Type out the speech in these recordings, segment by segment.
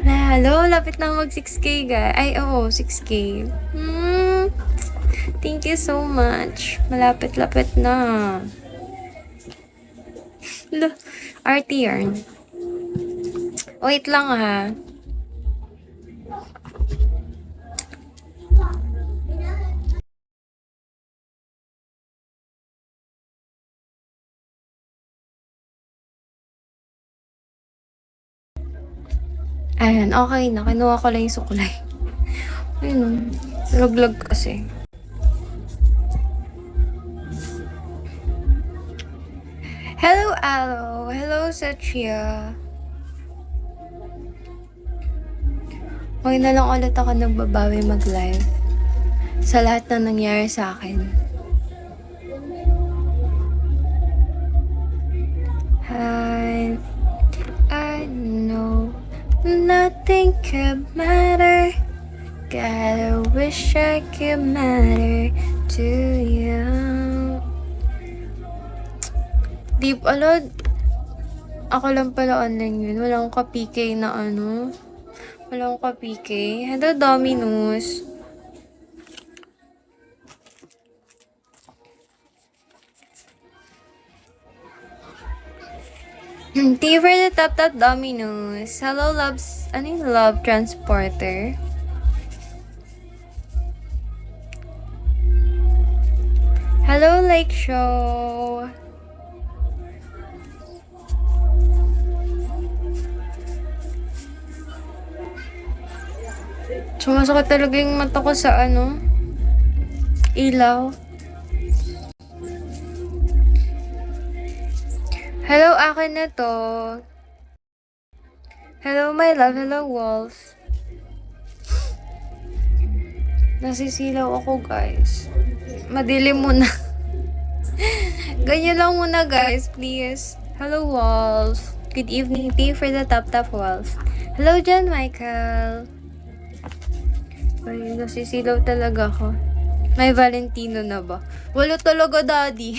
Hello, lapit na mag 6K guys. Ay, oo, 6K. Thank you so much. Malapit-lapit na. RT yarn. Wait lang ha. Ayan, okay na. Kinuha ko lang yung suklay. Ayun, laglag kasi. Hello, Alo. Hello, Satria. Ngayon na lang ulit ako nagbabawi mag-live sa lahat na nangyari sa akin. I know nothing could matter. God, I wish I could matter to you. Deep, alod. Ako lang pala online yun. Walang ka-PK na ano. Walang ka-PK. Hello, Dominus. Thank you for the top Dominus. Hello, loves. Ano yung love transporter? Hello, Lake Show. Sumasakit talaga yung mata ko sa ano, ilaw. Hello, akin na to. Hello, my love. Hello, Wolf. Nasisilaw ako, guys. Madilim muna. Ganyan lang muna, guys. Please. Hello, Wolf. Good evening. Thank you for the top Wolf. Hello, John Michael. Ay, nasisilaw talaga ako. May Valentino na ba? Wala talaga, daddy.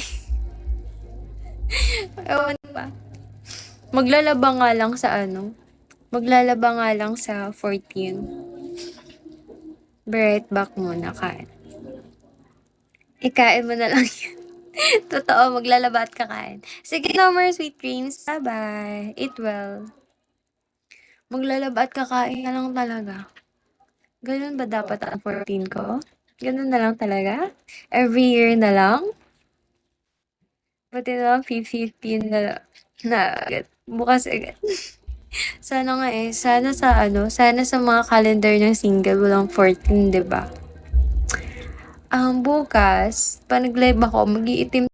Ewan pa. Maglalaba nga lang sa ano. Maglalaba nga lang sa 14. Be right back muna, kain. Ikain mo na lang yan. Totoo, maglalaba at kakain. Sige, no more sweet dreams. Bye-bye. Eat well. Maglalaba at kakain na lang talaga. Ganun ba dapat ang 14 ko? Ganun na lang talaga? Every year na lang? Pati na lang 15 na lang. Na agad. Bukas agad. Sana nga eh. Sana sa mga calendar ng single walang 14, diba? Bukas, pa nag-live ako, mag-iitim